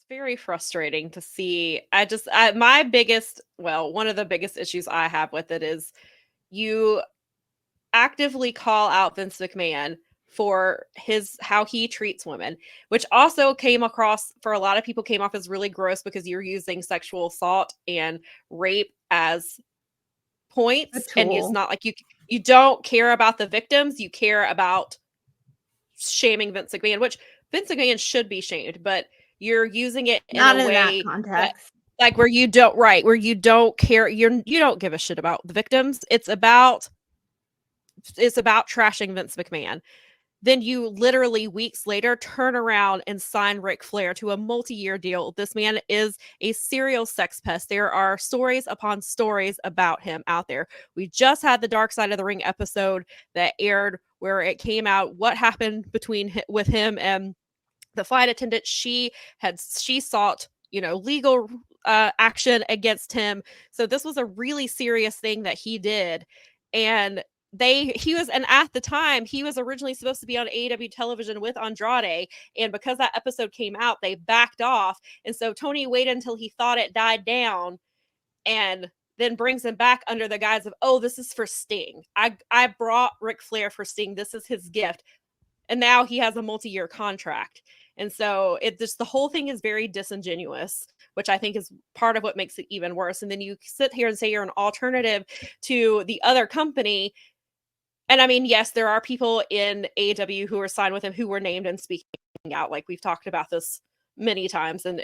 very frustrating to see. One of the biggest issues I have with it is you actively call out Vince McMahon for how he treats women, which also came across for a lot of people came off as really gross because you're using sexual assault and rape as points, and it's not like you don't care about the victims, you care about shaming Vince McMahon, which Vince McMahon should be shamed, but you're using it in Not a in way that context. like where you don't care, you don't give a shit about the victims. It's about trashing Vince McMahon. Then you literally weeks later turn around and sign Ric Flair to a multi-year deal. This man is a serial sex pest. There are stories upon stories about him out there. We just had the Dark Side of the Ring episode that aired where it came out what happened with him and the flight attendant. She sought legal action against him. So this was a really serious thing that he did, and at the time he was originally supposed to be on AEW television with Andrade, and because that episode came out, they backed off, and so Tony waited until he thought it died down, and then brings him back under the guise of, oh, this is for Sting. I brought Ric Flair for Sting. This is his gift, and now he has a multi-year contract. And so the whole thing is very disingenuous, which I think is part of what makes it even worse. And then you sit here and say you're an alternative to the other company. And I mean, yes, there are people in AEW who are signed with him who were named and speaking out. Like we've talked about this many times, and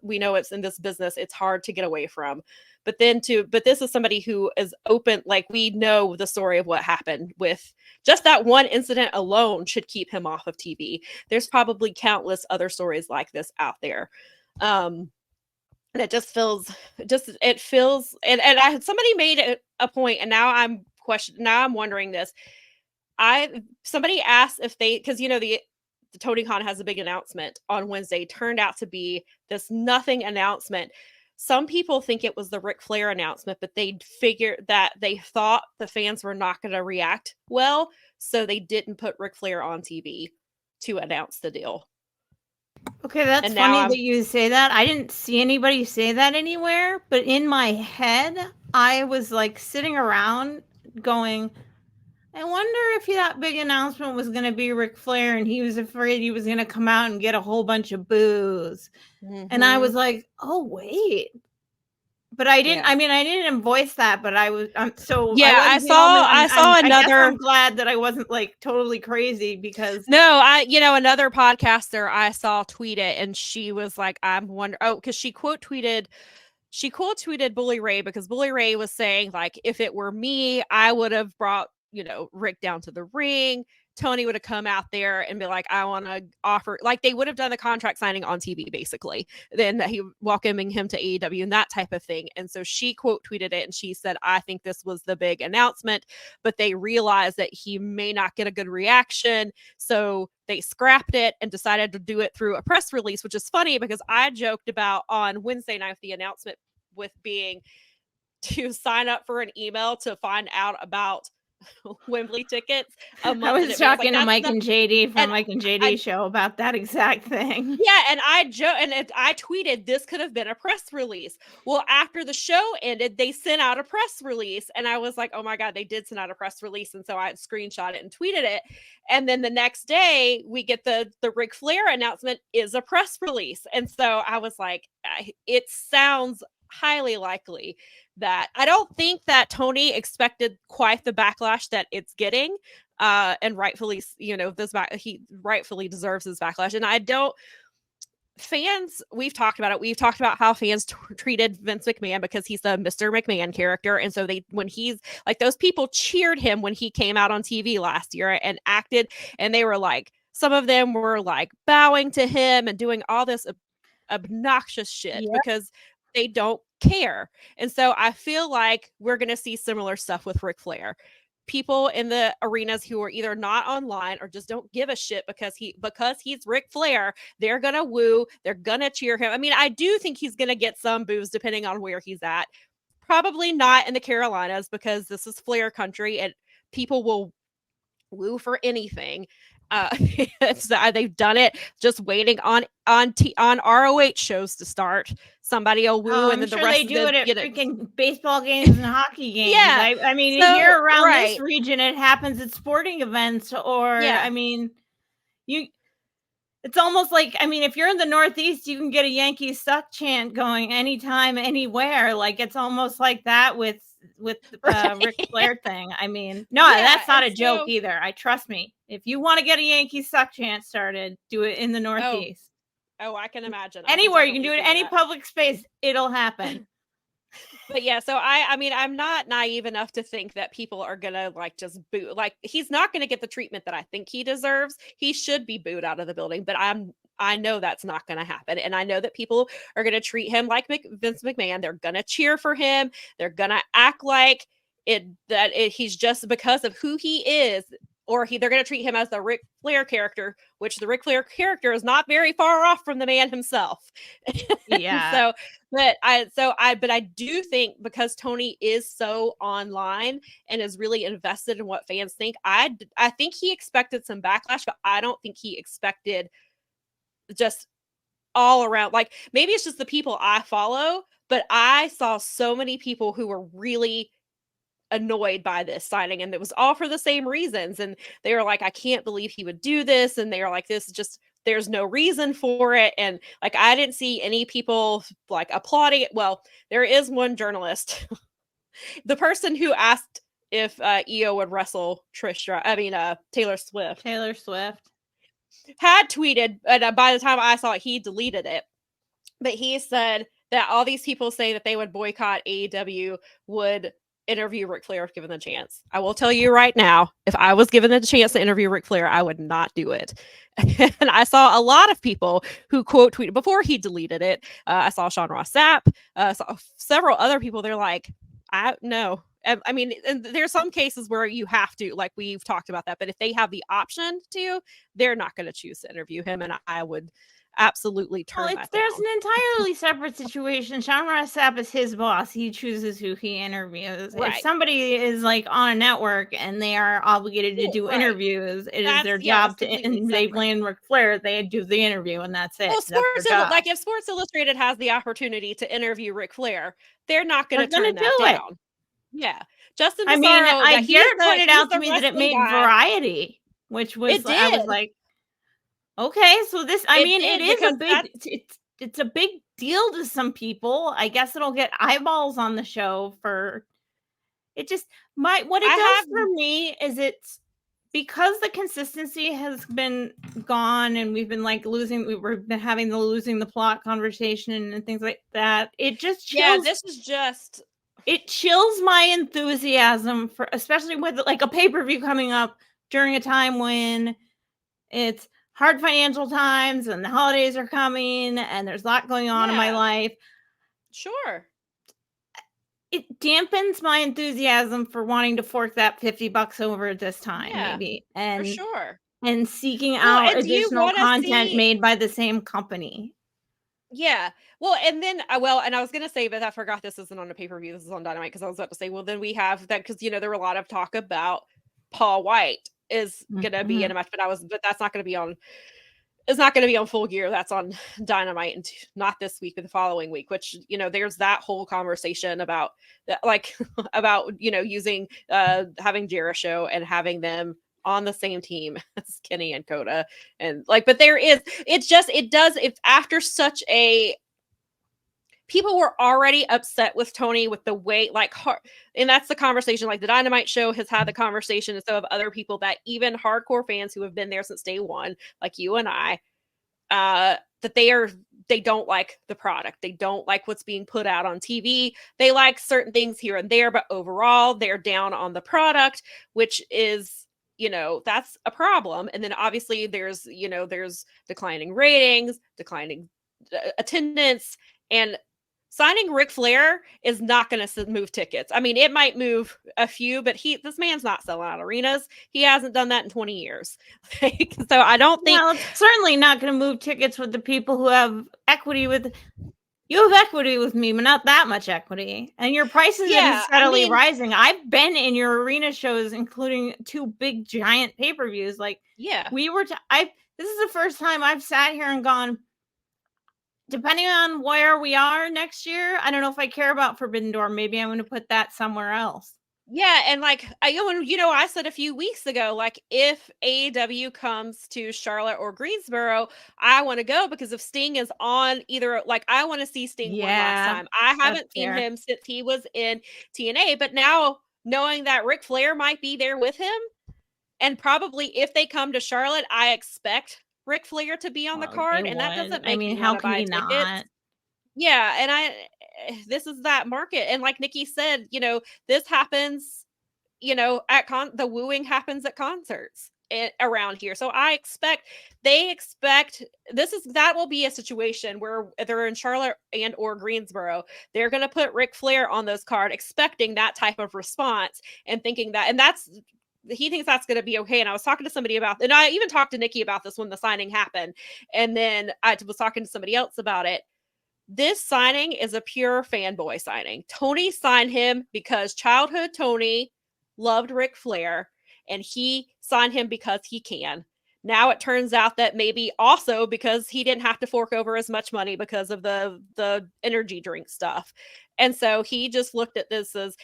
we know it's in this business, it's hard to get away from. But this is somebody who is open. Like we know the story of what happened with just that one incident alone should keep him off of TV. There's probably countless other stories like this out there. And it just feels, somebody made a point, and now I'm wondering this. Somebody asked if because the Tony Khan has a big announcement on Wednesday, turned out to be this nothing announcement. Some people think it was the Ric Flair announcement, but they thought the fans were not going to react well, so they didn't put Ric Flair on TV to announce the deal. Okay, that's funny that you say that. I didn't see anybody say that anywhere, but in my head, I was like sitting around going, I wonder if that big announcement was going to be Ric Flair and he was afraid he was going to come out and get a whole bunch of boos. Mm-hmm. And I was like, oh, wait. But I didn't, I didn't voice that, but I was, I saw another, I'm glad that I wasn't like totally crazy because. No, another podcaster I saw tweet it, and she was like, I'm wondering, because she quote tweeted Bully Ray, because Bully Ray was saying, like, if it were me, I would have brought, Rick down to the ring. Tony would have come out there and be like, I want to offer, like they would have done the contract signing on TV, basically. Then he welcoming him to AEW and that type of thing. And so she quote tweeted it, and she said, I think this was the big announcement, but they realized that he may not get a good reaction. So they scrapped it and decided to do it through a press release, which is funny because I joked about on Wednesday night the announcement with being to sign up for an email to find out about Wembley tickets. I was talking to Mike and JD from Mike and JD show about that exact thing. Yeah, and I tweeted this could have been a press release. Well, after the show ended, they sent out a press release, and I was like, oh my God, they did send out a press release. And so I screenshot it and tweeted it. And then the next day we get the Ric Flair announcement is a press release. And so I was like, it sounds highly likely that I don't think that Tony expected quite the backlash that it's getting, and rightfully, he rightfully deserves his backlash. And we've talked about it. We've talked about how fans treated Vince McMahon because he's the Mr. McMahon character, and so when he's like, those people cheered him when he came out on TV last year and acted, and they were like, some of them were like bowing to him and doing all this obnoxious shit because they don't care. And so I feel like we're going to see similar stuff with Ric Flair. People in the arenas who are either not online or just don't give a shit because he's Ric Flair, they're going to woo, they're going to cheer him. I mean, I do think he's going to get some boos depending on where he's at. Probably not in the Carolinas because this is Flair country and people will woo for anything. They've done it just waiting on ROH shows to start. Somebody will woo, and then the rest they do of it at freaking baseball games and hockey games. Yeah, I mean, so, here around this region, it happens at sporting events, or I mean, it's almost like, I mean, if you're in the Northeast, you can get a Yankees suck chant going anytime, anywhere. Like, it's almost like that with the Ric Flair thing. I mean, no, that's not a joke either. Trust me. If you want to get a Yankees suck chant started, do it in the Northeast. Oh, I can imagine. Anywhere you can do it, any public space, it'll happen. But yeah, so I mean, I'm not naive enough to think that people are gonna like just boo. Like, he's not gonna get the treatment that I think he deserves. He should be booed out of the building, but I know that's not gonna happen, and I know that people are gonna treat him like Vince McMahon. They're gonna cheer for him. They're gonna act like he's just because of who he is. Or they're going to treat him as the Ric Flair character, which the Ric Flair character is not very far off from the man himself. Yeah. But I do think, because Tony is so online and is really invested in what fans think, I think he expected some backlash, but I don't think he expected just all around. Like, maybe it's just the people I follow, but I saw so many people who were really annoyed by this signing, and it was all for the same reasons, and they were like, I can't believe he would do this, and they were like, this is just, there's no reason for it. And like, I didn't see any people like applauding it. Well, there is one journalist the person who asked if Io would wrestle Taylor Swift had tweeted, and by the time I saw it, he deleted it, but he said that all these people say that they would boycott AEW would interview Ric Flair if given the chance. I will tell you right now, if I was given the chance to interview Ric Flair, I would not do it. And I saw a lot of people who quote tweeted before he deleted it. I saw Sean Ross Sapp, saw several other people. They're like, no. I mean, and there's some cases where you have to, like we've talked about that, but if they have the option to, they're not going to choose to interview him, and I would absolutely turn that down. There's an entirely separate situation. Sean Ross Sapp is his boss. He chooses who he interviews. Right. If somebody is like on a network and they are obligated to do interviews, it is their job to, and they blame Ric Flair, they do the interview and that's it. Well, if Sports Illustrated has the opportunity to interview Ric Flair, they're not going to turn that down. Yeah. Justin Massaro, Garrett pointed out to me that it made Variety, which was, I was like, okay, so this, it is a big, it's a big deal to some people. I guess it'll get eyeballs on the show for it. Just what it does for me is it's because the consistency has been gone and we've been like we've been having the losing the plot conversation and things like that. It just chills. It chills my enthusiasm for, especially with like a pay-per-view coming up during a time when it's hard financial times and the holidays are coming and there's a lot going on in my life. Sure. It dampens my enthusiasm for wanting to fork that $50 over at this time, maybe. And for sure. And seeking out additional content made by the same company. Yeah. Well, and then, and I was going to say, but I forgot this isn't on a pay-per-view. This is on Dynamite, because I was about to say, well, then we have that, because, there were a lot of talk about Paul White is going to be in a match, but that's not going to be on, it's not going to be on Full Gear. That's on Dynamite, and not this week, but the following week, which, there's that whole conversation about that, like, about, using, having Jericho and having them on the same team as Kenny and Coda. And like, but it's after such a, people were already upset with Tony with the way, like, and that's the conversation, like the Dynamite show has had the conversation, and so have other people, that even hardcore fans who have been there since day one, like you and I, that they don't like the product. They don't like what's being put out on TV. They like certain things here and there, but overall they're down on the product, which is, that's a problem. And then obviously there's declining ratings, declining attendance, and signing Ric Flair is not going to move tickets. I mean, it might move a few, but this man's not selling out arenas. He hasn't done that in 20 years. So I don't think... Well, it's certainly not going to move tickets with the people who have equity with You have equity with me, but not that much equity. And your prices have been steadily rising. I've been in your arena shows, including 2 big giant pay-per-views. Like, this is the first time I've sat here and gone, depending on where we are next year, I don't know if I care about Forbidden Door. Maybe I'm going to put that somewhere else. Yeah, and like I said a few weeks ago, like if AEW comes to Charlotte or Greensboro, I want to go because if Sting is on either, like I want to see Sting one last time. I haven't seen him since he was in TNA, but now knowing that Ric Flair might be there with him, and probably if they come to Charlotte, I expect Ric Flair to be on the card, and that doesn't make me want to buy tickets. Yeah, and this is that market, and like Nikki said, this happens, at the wooing happens at concerts around here. So they expect that will be a situation where they're in Charlotte and or Greensboro. They're going to put Ric Flair on those cards, expecting that type of response and thinking that, and he thinks that's going to be okay. And I was talking to somebody and I even talked to Nikki about this when the signing happened. And then I was talking to somebody else about it. This signing is a pure fanboy signing. Tony signed him because childhood Tony loved Ric Flair, and he signed him because he can. Now it turns out that maybe also because he didn't have to fork over as much money because of the energy drink stuff. And so he just looked at this as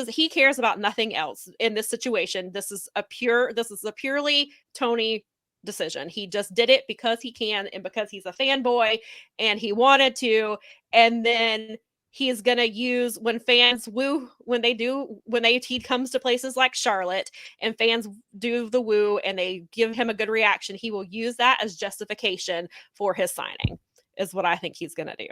he cares about nothing else in this situation. This is a purely Tony decision. He just did it because he can and because he's a fanboy and he wanted to. And then he's going to use when fans woo, he comes to places like Charlotte and fans do the woo and they give him a good reaction, he will use that as justification for his signing, is what I think he's going to do.